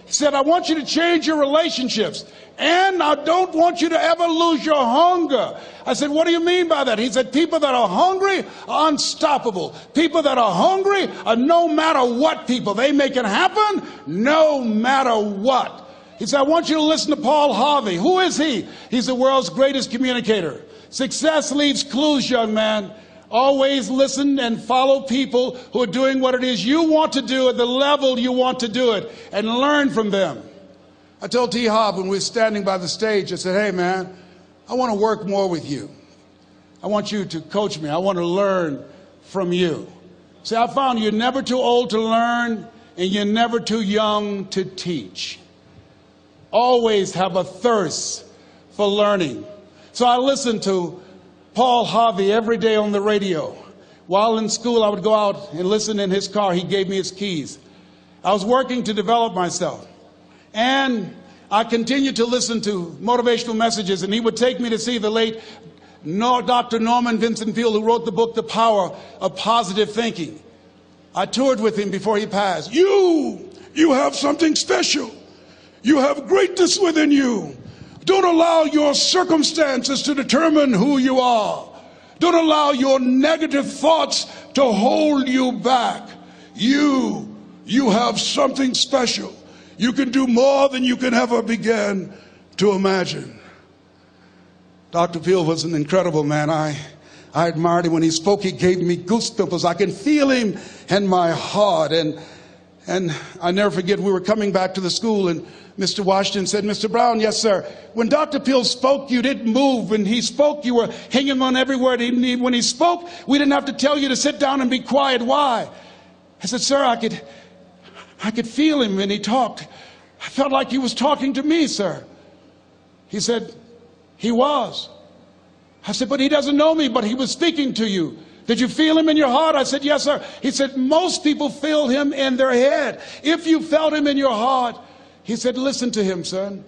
He said, I want you to change your relationships. And I don't want you to ever lose your hunger. I said, what do you mean by that? He said, people that are hungry are unstoppable. People that are hungry are no matter what people. They make it happen no matter what. He said, I want you to listen to Paul Harvey. Who is he? He's the world's greatest communicator. Success leaves clues, young man. Always listen and follow people who are doing what it is you want to do at the level you want to do it and learn from them. I told T. Hobb when we were standing by the stage, I said, hey, man, I want to work more with you. I want you to coach me. I want to learn from you. See, I found you're never too old to learn and you're never too young to teach. Always have a thirst for learning. So I listened to Paul Harvey every day on the radio. While in school, I would go out and listen in his car. He gave me his keys. I was working to develop myself. And I continued to listen to motivational messages, and he would take me to see the late Dr. Norman Vincent Peale, who wrote the book, The Power of Positive Thinking. I toured with him before he passed. You have something special. You have greatness within you. Don't allow your circumstances to determine who you are. Don't allow your negative thoughts to hold you back. You have something special. You can do more than you can ever begin to imagine. Dr. Peale was an incredible man. I admired him. When he spoke, he gave me goosebumps. I can feel him in my heart. And I never forget, we were coming back to the school, and Mr. Washington said, Mr. Brown, yes, sir. When Dr. Peale spoke, you didn't move. When he spoke, you were hanging on every word. When he spoke, we didn't have to tell you to sit down and be quiet. Why? I said, sir, I could feel him when he talked. I felt like he was talking to me, sir. He said, he was. I said, but he doesn't know me, but he was speaking to you. Did you feel him in your heart? I said, yes, sir. He said, most people feel him in their head. If you felt him in your heart, he said, listen to him, son.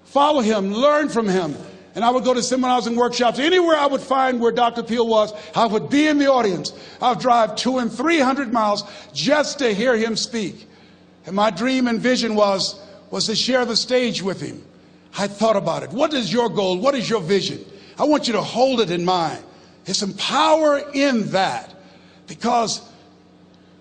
Follow him, learn from him. And I would go to seminars and workshops. Anywhere I would find where Dr. Peale was, I would be in the audience. I would drive 200 and 300 miles just to hear him speak. And my dream and vision was, was to share the stage with him. I thought about it. What is your goal? What is your vision? I want you to hold it in mind. There's some power in that. Because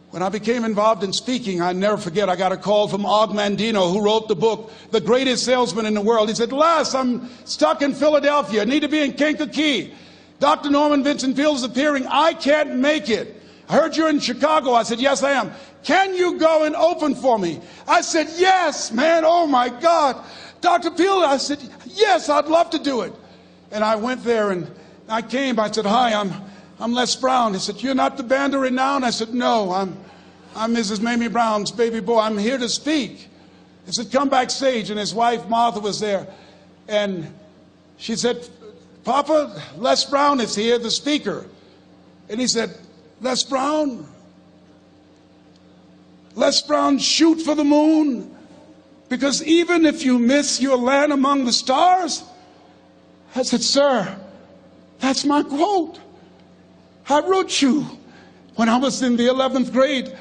when I became involved in speaking, I never forget, I got a call from Og Mandino, who wrote the book, The Greatest Salesman in the World. He said, Les, I'm stuck in Philadelphia. I need to be in Kankakee. Dr. Norman Vincent Peale is appearing. I can't make it. I heard you're in Chicago. I said, yes, I am. Can you go and open for me? I said, yes, man. Oh, my God. Dr. Peale, I said, yes, I'd love to do it. And I went there and I came. I said, hi, I'm Les Brown. He said, you're not the band of renown? I said, no, I'm Mrs. Mamie Brown's baby boy. I'm here to speak. He said, come backstage. And his wife, Martha, was there. And she said, Papa, Les Brown is here, the speaker. And he said, Les Brown? Les Brown shoot for the moon? Because even if you miss your land among the stars? I said, sir, that's my quote. I wrote you when I was in the 11th grade.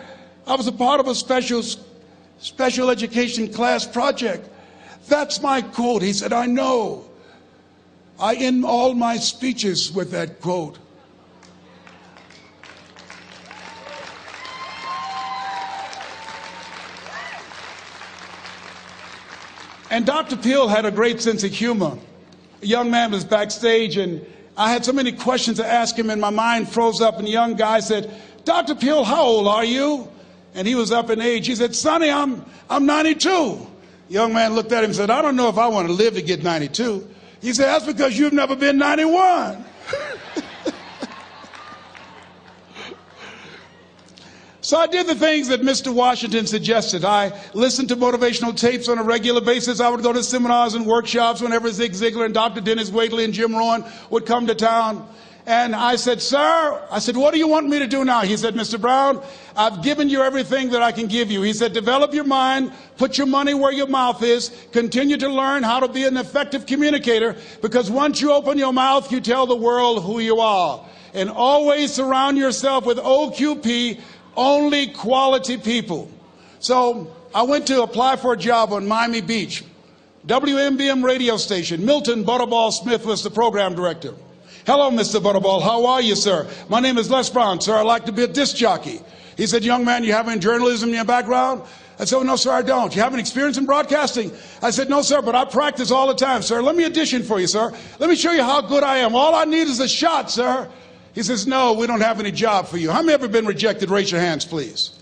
I was a part of a special education class project. That's my quote. He said, I know. I end all my speeches with that quote. And Dr. Peale had a great sense of humor. A young man was backstage, and I had so many questions to ask him, and my mind froze up, and the young guy said, Dr. Peale, how old are you? And he was up in age. He said, Sonny, I'm 92. The young man looked at him and said, I don't know if I want to live to get 92. He said, that's because you've never been 91. So I did the things that Mr. Washington suggested. I listened to motivational tapes on a regular basis. I would go to seminars and workshops whenever Zig Ziglar and Dr. Dennis Waitley and Jim Rohn would come to town. And I said, sir, what do you want me to do now? He said, Mr. Brown, I've given you everything that I can give you. He said, develop your mind, put your money where your mouth is, continue to learn how to be an effective communicator, because once you open your mouth, you tell the world who you are. And always surround yourself with OQP, only quality people. So I went to apply for a job on Miami Beach, WMBM radio station. Milton Butterball Smith was the program director. Hello, Mr. Butterball. How are you, sir? My name is Les Brown, sir. I'd like to be a disc jockey. He said, young man, you have any journalism in your background? I said, oh, no, sir, I don't. You have any experience in broadcasting? I said, no, sir, but I practice all the time, sir. Let me audition for you, sir. Let me show you how good I am. All I need is a shot, sir. He says, no, we don't have any job for you. How many ever been rejected? Raise your hands, please.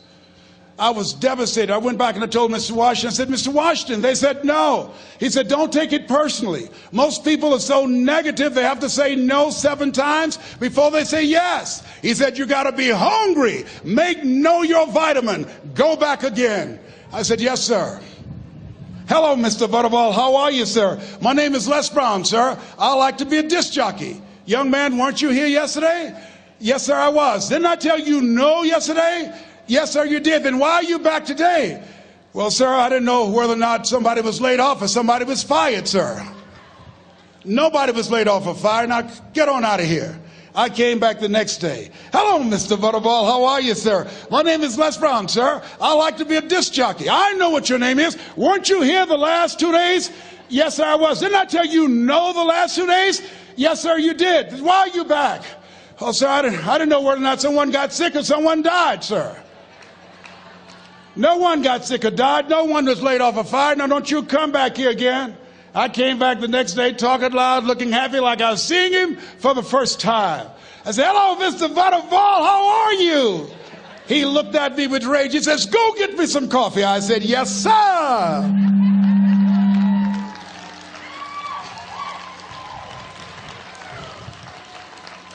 I was devastated. I went back and I told Mr. Washington, I said, Mr. Washington, they said no. He said, don't take it personally. Most people are so negative, they have to say no 7 times before they say yes. He said, you got to be hungry. Know your vitamin. Go back again. I said, yes, sir. Hello, Mr. Butterball. How are you, sir? My name is Les Brown, sir. I like to be a disc jockey. Young man, weren't you here yesterday? Yes, sir, I was. Didn't I tell you no yesterday? Yes, sir, you did. Then why are you back today? Well, sir, I didn't know whether or not somebody was laid off or somebody was fired, sir. Nobody was laid off or fired. Now, get on out of here. I came back the next day. Hello, Mr. Butterball. How are you, sir? My name is Les Brown, sir. I like to be a disc jockey. I know what your name is. Weren't you here the last 2 days? Yes, sir, I was. Didn't I tell you no the last 2 days? Yes, sir, you did. Why are you back? Oh, sir, I didn't know whether or not someone got sick or someone died, sir. No one got sick or died. No one was laid off or fired. Now, don't you come back here again. I came back the next day talking loud, looking happy like I was seeing him for the first time. I said, hello, Mr. Butterball, how are you? He looked at me with rage. He says, go get me some coffee. I said, yes, sir.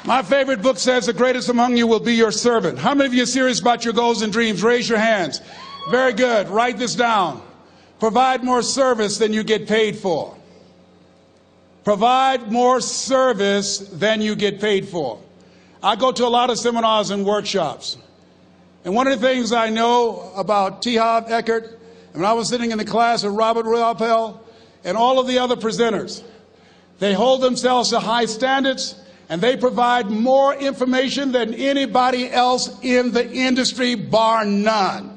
My favorite book says the greatest among you will be your servant. How many of you are serious about your goals and dreams? Raise your hands. Very good. Write this down. Provide more service than you get paid for. Provide more service than you get paid for. I go to a lot of seminars and workshops. And one of the things I know about T. Harv Eckert, when I was sitting in the class with Robert Ruppel and all of the other presenters, they hold themselves to high standards. And they provide more information than anybody else in the industry, bar none.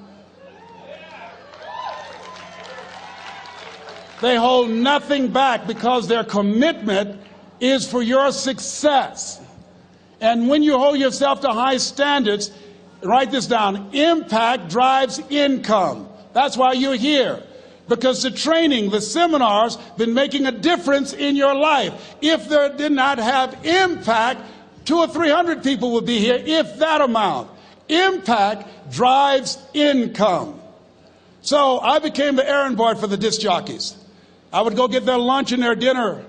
They hold nothing back because their commitment is for your success. And when you hold yourself to high standards, write this down, impact drives income. That's why you're here. Because the training, the seminars, been making a difference in your life. If they did not have impact, 200 or 300 people would be here, if that amount. Impact drives income. So I became the errand boy for the disc jockeys. I would go get their lunch and their dinner,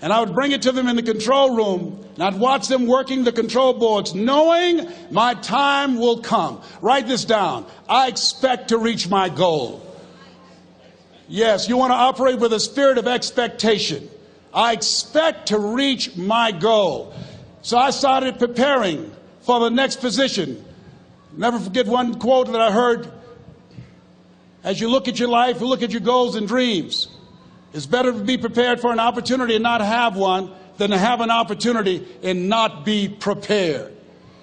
and I would bring it to them in the control room, and I'd watch them working the control boards, knowing my time will come. Write this down. I expect to reach my goal. Yes, you want to operate with a spirit of expectation. I expect to reach my goal. So I started preparing for the next position. Never forget one quote that I heard. As you look at your life, you look at your goals and dreams. It's better to be prepared for an opportunity and not have one than to have an opportunity and not be prepared.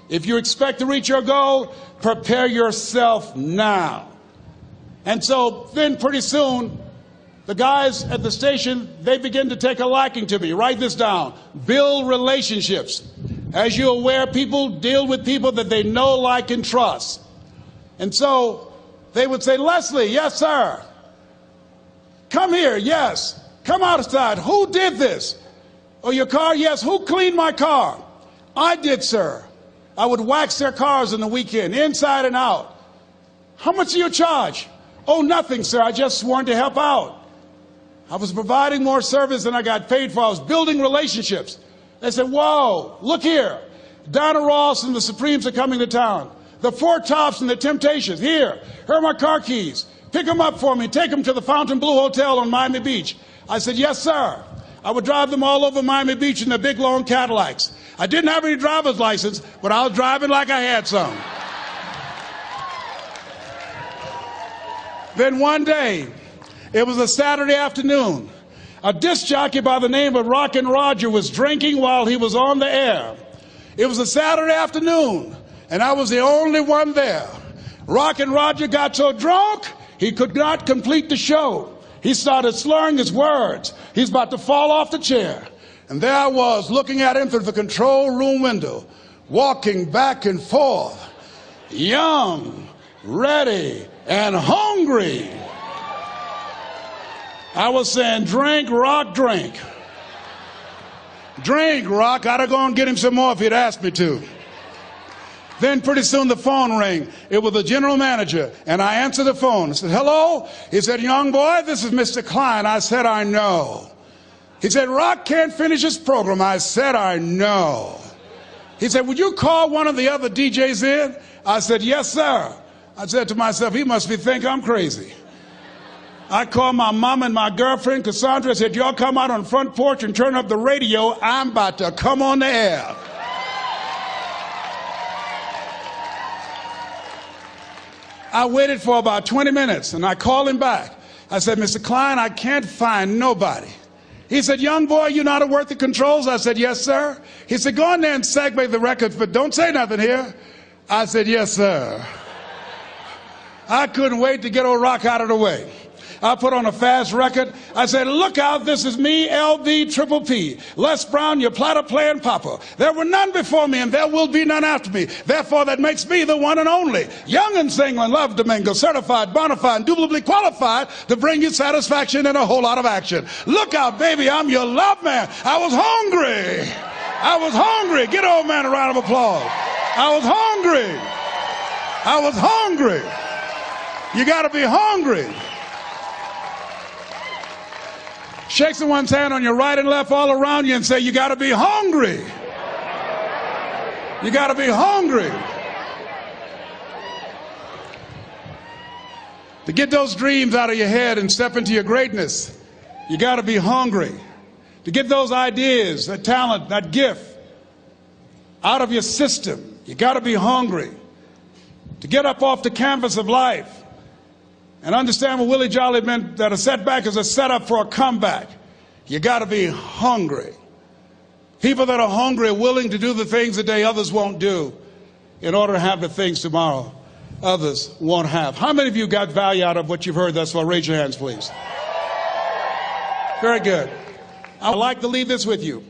If you expect to reach your goal, prepare yourself now. And so then pretty soon, the guys at the station, they begin to take a liking to me. Write this down. Build relationships. As you're aware, people deal with people that they know, like, and trust. And so they would say, Leslie, yes, sir. Come here, yes. Come outside. Who did this? Oh, your car? Yes. Who cleaned my car? I did, sir. I would wax their cars on the weekend, inside and out. How much do you charge? Oh, nothing, sir. I just wanted to help out. I was providing more service than I got paid for. I was building relationships. They said, whoa, look here. Donna Ross and the Supremes are coming to town. The Four Tops and the Temptations. Here are my car keys. Pick them up for me. Take them to the Fontainebleau Hotel on Miami Beach. I said, yes, sir. I would drive them all over Miami Beach in their big, long Cadillacs. I didn't have any driver's license, but I was driving like I had some. Then one day, it was a Saturday afternoon. A disc jockey by the name of Rockin' Roger was drinking while he was on the air. It was a Saturday afternoon, and I was the only one there. Rockin' Roger got so drunk, he could not complete the show. He started slurring his words. He's about to fall off the chair. And there I was, looking at him through the control room window, walking back and forth, young, ready, and hungry. I was saying, drink, Rock, drink. Drink, Rock. I'd have gone and get him some more if he'd asked me to. Then pretty soon the phone rang. It was the general manager, and I answered the phone. I said, hello? He said, young boy, this is Mr. Klein. I said, I know. He said, Rock can't finish his program. I said, I know. He said, would you call one of the other DJs in? I said, yes, sir. I said to myself, he must be thinking I'm crazy. I called my mom and my girlfriend, Cassandra. I said, y'all come out on the front porch and turn up the radio. I'm about to come on the air. I waited for about 20 minutes, and I called him back. I said, Mr. Klein, I can't find nobody. He said, young boy, you know how to work the controls? I said, yes, sir. He said, go in there and segue the records, but don't say nothing here. I said, yes, sir. I couldn't wait to get old Rock out of the way. I put on a fast record. I said, look out, this is me, LB Triple P. Les Brown, your platter playing papa. There were none before me, and there will be none after me. Therefore, that makes me the one and only. Young and single, love to mingle, certified, bona fide, indubitably qualified to bring you satisfaction and a whole lot of action. Look out, baby, I'm your love man. I was hungry. I was hungry. Get old man a round of applause. I was hungry. I was hungry. You got to be hungry. Shake someone's hand on your right and left all around you and say, you got to be hungry. You got to be hungry. To get those dreams out of your head and step into your greatness, you got to be hungry. To get those ideas, that talent, that gift out of your system, you got to be hungry. To get up off the canvas of life and understand what Willie Jolly meant, that a setback is a setup for a comeback. You got to be hungry. People that are hungry are willing to do the things today others won't do in order to have the things tomorrow others won't have. How many of you got value out of what you've heard thus far? Raise your hands, please. Very good. I would like to leave this with you.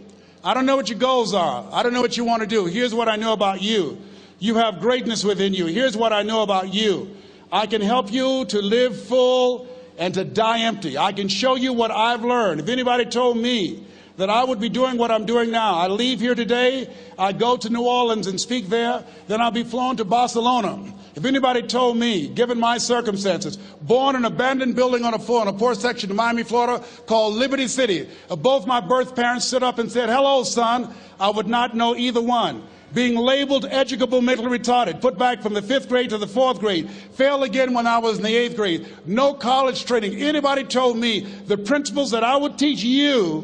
I don't know what your goals are. I don't know what you want to do. Here's what I know about you. You have greatness within you. Here's what I know about you. I can help you to live full and to die empty. I can show you what I've learned. If anybody told me that I would be doing what I'm doing now, I leave here today, I go to New Orleans and speak there, then I'll be flown to Barcelona. If anybody told me, given my circumstances, born in an abandoned building on a poor section of Miami, Florida, called Liberty City, both my birth parents stood up and said, "Hello, son," I would not know either one. Being labeled educable mentally retarded, put back from the 5th grade to the 4th grade, failed again when I was in the 8th grade, no college training. Anybody told me the principles that I would teach you,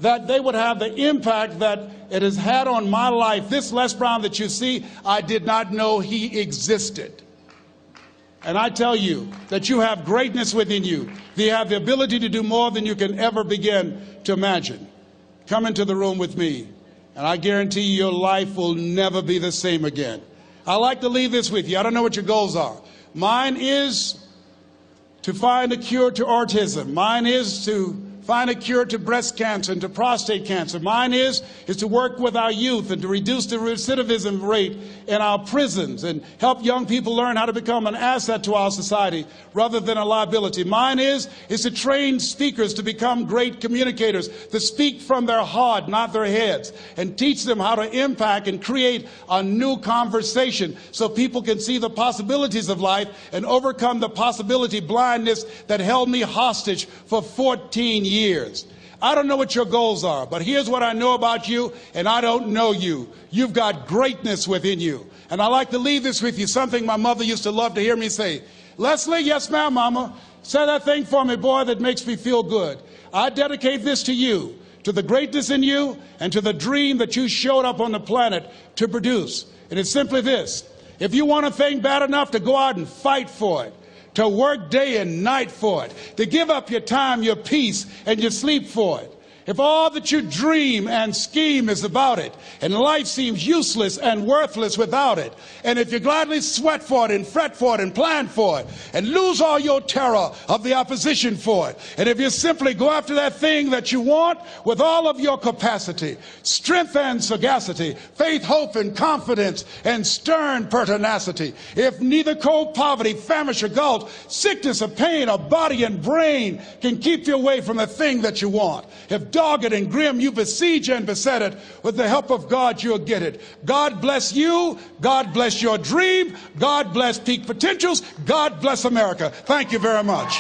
that they would have the impact that it has had on my life. This Les Brown that you see, I did not know he existed. And I tell you that you have greatness within you. You have the ability to do more than you can ever begin to imagine. Come into the room with me, and I guarantee you your life will never be the same again. I like to leave this with you. I don't know what your goals are. Mine is to find a cure to autism. Mine is to find a cure to breast cancer and to prostate cancer. Mine is to work with our youth and to reduce the recidivism rate in our prisons and help young people learn how to become an asset to our society rather than a liability. Mine is to train speakers to become great communicators, to speak from their heart, not their heads, and teach them how to impact and create a new conversation so people can see the possibilities of life and overcome the possibility blindness that held me hostage for 14 years. I don't know what your goals are, but here's what I know about you, and I don't know you. You've got greatness within you. And I like to leave this with you, something my mother used to love to hear me say. "Leslie," "Yes, ma'am, Mama." "Say that thing for me, boy, that makes me feel good." I dedicate this to you, to the greatness in you, and to the dream that you showed up on the planet to produce. And it's simply this. If you want a thing bad enough to go out and fight for it, to work day and night for it, to give up your time, your peace, and your sleep for it. If all that you dream and scheme is about it, and life seems useless and worthless without it, and if you gladly sweat for it and fret for it and plan for it, and lose all your terror of the opposition for it, and if you simply go after that thing that you want with all of your capacity, strength and sagacity, faith, hope and confidence, and stern pertinacity, if neither cold poverty, famish or gulf, sickness or pain or body and brain can keep you away from the thing that you want, if dogged and grim you besiege and beset it, with the help of God you'll get it. God bless you. God bless your dream. God bless peak potentials. God bless America. Thank you very much.